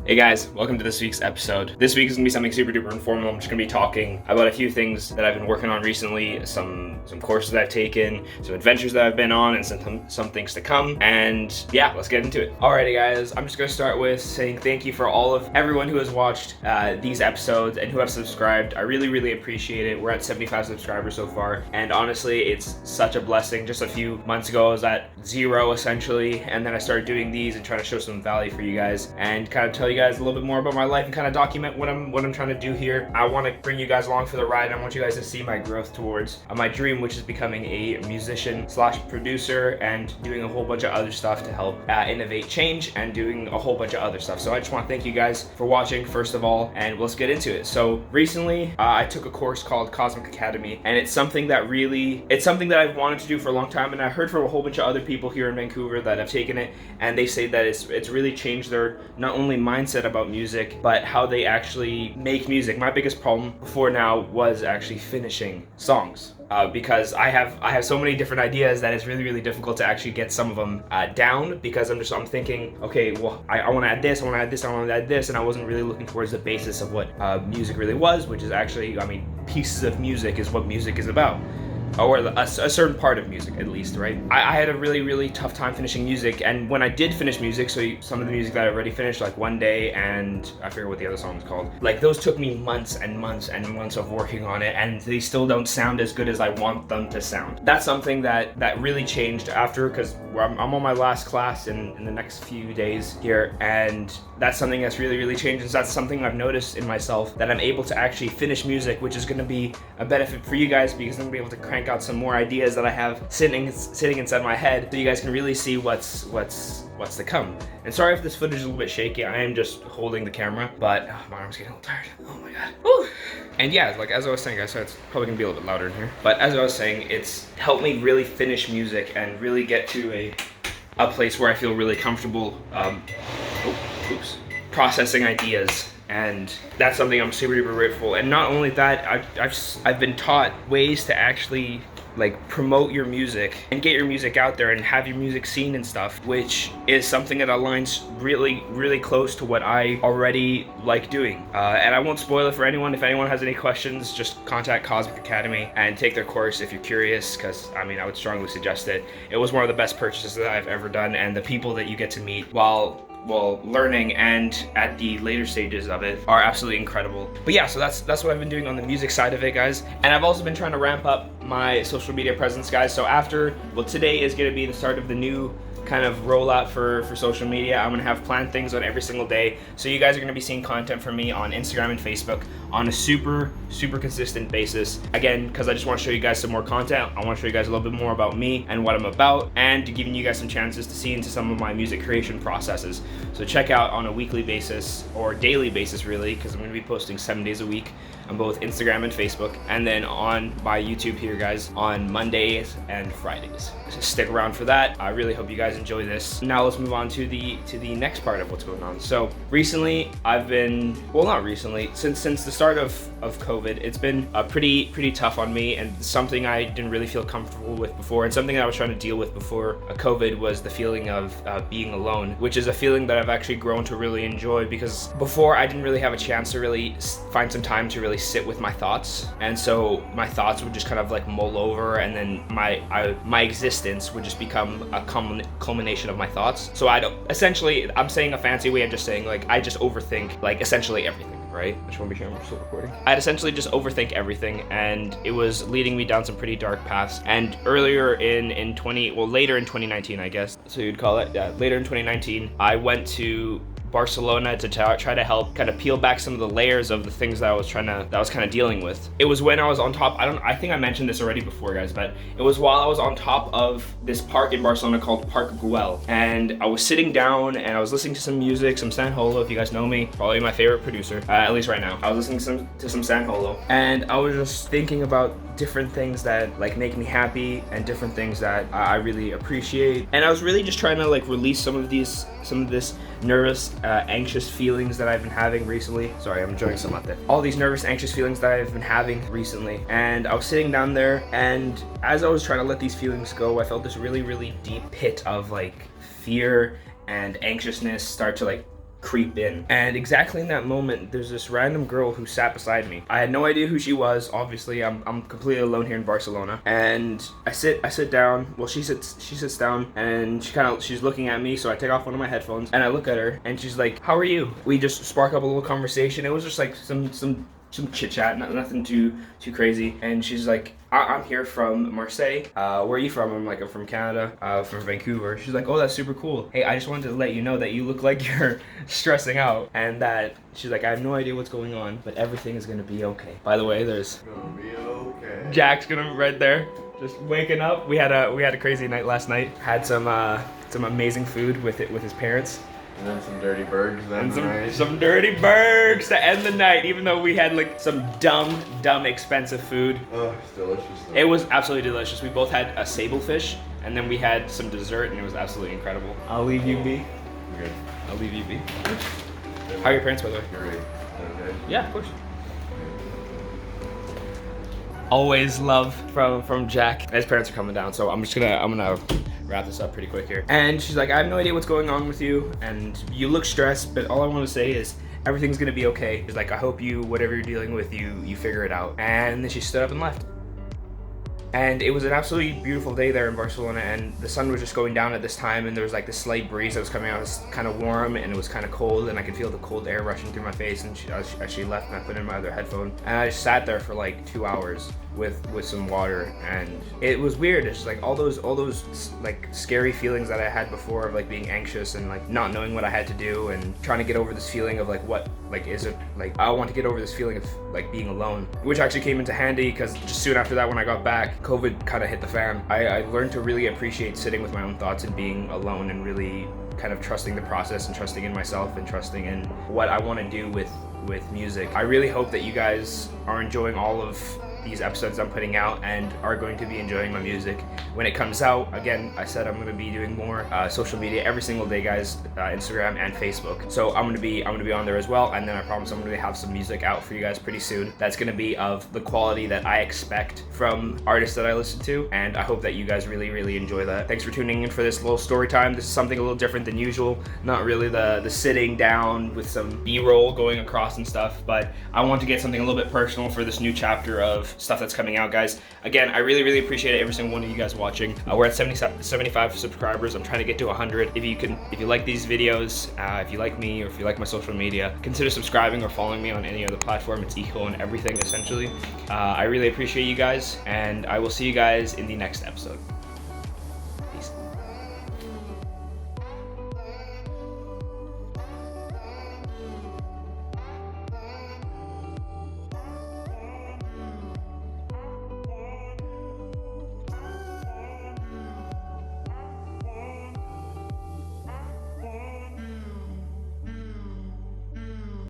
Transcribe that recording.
Hey guys, welcome to this week's episode. This week is gonna be something super duper informal. I'm just gonna be talking about a few things that I've been working on recently, some courses that I've taken, some adventures that I've been on, and some things to come. And yeah, let's get into it. Alrighty guys, I'm just gonna start with saying thank you for everyone who has watched these episodes and who have subscribed. I really appreciate it. We're at 75 subscribers so far, and honestly, it's such a blessing. Just a few months ago, I was at 0 essentially, and then I started doing these and trying to show some value for you guys and kind of tell you guys a little bit more about my life and kind of document what I'm trying to do here. I want to bring you guys along for the ride. I want you guys to see my growth towards my dream, which is becoming a musician slash producer and doing a whole bunch of other stuff to help innovate change and doing a whole bunch of other stuff. So I just want to thank you guys for watching first of all, and let's get into it. So recently I took a course called Cosmic Academy, and it's something that I've wanted to do for a long time, and I heard from a whole bunch of other people here in Vancouver that have taken it, and they say that it's really changed their not only mindset about music, but how they actually make music. My biggest problem before now was actually finishing songs. Because I have so many different ideas that it's really difficult to actually get some of them down, because I'm thinking, okay, well, I want to add this, I want to add this, I want to add this, and I wasn't really looking towards the basis of what music really was, which is actually, pieces of music is what music is about. Or a certain part of music, at least, right? I had a really tough time finishing music, and when I did finish music, so some of the music that I already finished, like One Day, and I forget what the other song is called, like those took me months and months and months of working on it, and they still don't sound as good as I want them to sound. That's something that really changed after, because I'm on my last class in the next few days here, and that's something that's really changed, and so that's something I've noticed in myself, that I'm able to actually finish music, which is going to be a benefit for you guys, because I'm going to be able to crank out some more ideas that I have sitting inside my head, so you guys can really see what's to come. And sorry if this footage is a little bit shaky. I am just holding the camera, but my arm's getting a little tired. Oh my god. Woo. And yeah, like as I was saying, guys, so it's probably gonna be a little bit louder in here, but as I was saying, it's helped me really finish music and really get to a place where I feel really comfortable processing ideas. And that's something I'm super grateful. And not only that, I've been taught ways to actually like promote your music and get your music out there and have your music seen and stuff, which is something that aligns really close to what I already like doing. And I won't spoil it for anyone. If anyone has any questions, just contact Cosmic Academy and take their course if you're curious, because I would strongly suggest it. It was one of the best purchases that I've ever done, and the people that you get to meet while learning and at the later stages of it are absolutely incredible. But yeah, so that's what I've been doing on the music side of it, guys. And I've also been trying to ramp up my social media presence, guys. So today is going to be the start of the new kind of rollout for social media. I'm gonna have planned things on every single day, so you guys are gonna be seeing content from me on Instagram and Facebook on a super consistent basis, again, because I just want to show you guys some more content. I want to show you guys a little bit more about me and what I'm about, and giving you guys some chances to see into some of my music creation processes. So check out on a weekly basis or daily basis, really, because I'm going to be posting 7 days a week on both Instagram and Facebook, and then on my YouTube here, guys, on Mondays and Fridays. So stick around for that. I really hope you guys enjoy this. Now let's move on to the next part of what's going on. So recently I've been, well, not recently, since the start of COVID, it's been pretty tough on me, and something I didn't really feel comfortable with before, and something that I was trying to deal with before COVID was the feeling of being alone, which is a feeling that I've actually grown to really enjoy, because before I didn't really have a chance to really find some time to really sit with my thoughts, and so my thoughts would just kind of like mull over, and then my existence would just become a culmination of my thoughts. So I'm saying a fancy way of just saying, like, I just overthink like essentially everything, right? I just want to be sure I'm still recording. I'd essentially just overthink everything, and it was leading me down some pretty dark paths. And later in 2019, I guess, so you'd call it, yeah, later in 2019, I went to Barcelona to try to help kind of peel back some of the layers of the things that I was kind of dealing with. It was when I was on top, I think I mentioned this already before, guys, but it was while I was on top of this park in Barcelona called Park Güell, and I was sitting down and I was listening to some music, some San Holo, if you guys know me, probably my favorite producer, at least right now. I was listening to some San Holo, and I was just thinking about different things that like make me happy and different things that I really appreciate, and I was really just trying to like release some of this nervous, anxious feelings that I've been having recently. Sorry, I'm enjoying some latte. All these nervous, anxious feelings that I've been having recently, and I was sitting down there, and as I was trying to let these feelings go, I felt this really deep pit of like fear and anxiousness start to like creep in. And exactly in that moment, there's this random girl who sat beside me. I had no idea who she was. Obviously, I'm completely alone here in Barcelona. And I sit down. Well, she sits down, and she's looking at me. So I take off one of my headphones and I look at her, and she's like, "How are you?" We just spark up a little conversation. It was just like some chit chat, nothing too crazy. And she's like, "I'm here from Marseille. Where are you from?" I'm like, "I'm from Canada, from Vancouver." She's like, "Oh, that's super cool. Hey, I just wanted to let you know that you look like you're stressing out, and that," she's like, "I have no idea what's going on, but everything is gonna be okay." By the way, there's Gonna be okay. Jack's gonna be right there, just waking up. We had a crazy night last night. Had some amazing food with his parents. And then some dirty burgers then And some dirty burgers to end the night, even though we had like some dumb expensive food. Oh, it's delicious though. It was absolutely delicious. We both had a sable fish, and then we had some dessert, and it was absolutely incredible. I'll leave you be. Good. I'll leave you be. How are your parents, by the way? Great. Okay. Yeah, of course. Always love from Jack. His parents are coming down, so I'm gonna wrap this up pretty quick here. And she's like, "I have no idea what's going on with you, and you look stressed, but all I want to say is everything's gonna be okay." She's like, "I hope whatever you're dealing with, you figure it out." And then she stood up and left. And it was an absolutely beautiful day there in Barcelona, and the sun was just going down at this time, and there was like this slight breeze that was coming out. It was kind of warm, and it was kind of cold, and I could feel the cold air rushing through my face. And as she left, and I put in my other headphone, and I just sat there for like 2 hours with some water, and it was weird. It's just like all those like scary feelings that I had before of like being anxious and like not knowing what I had to do, and trying to get over this feeling of like what like is it like I want to get over this feeling of like being alone, which actually came into handy because just soon after that, when I got back, COVID kind of hit the fan. I learned to really appreciate sitting with my own thoughts and being alone, and really kind of trusting the process and trusting in myself and trusting in what I want to do with music. I really hope that you guys are enjoying all of these episodes I'm putting out and are going to be enjoying my music when it comes out. Again, I said I'm going to be doing more social media every single day, guys, Instagram and Facebook. So I'm going to be on there as well, and then I promise I'm going to have some music out for you guys pretty soon. That's going to be of the quality that I expect from artists that I listen to, and I hope that you guys really enjoy that. Thanks for tuning in for this little story time. This is something a little different than usual. Not really the sitting down with some B-roll going across and stuff, but I want to get something a little bit personal for this new chapter of stuff that's coming out, guys. Again, I really appreciate every single one of you guys watching. We're at 75 subscribers. I'm trying to get to 100. If you like these videos, if you like me, or if you like my social media, consider subscribing or following me on any other platform. It's equal in everything, essentially. I really appreciate you guys, and I will see you guys in the next episode.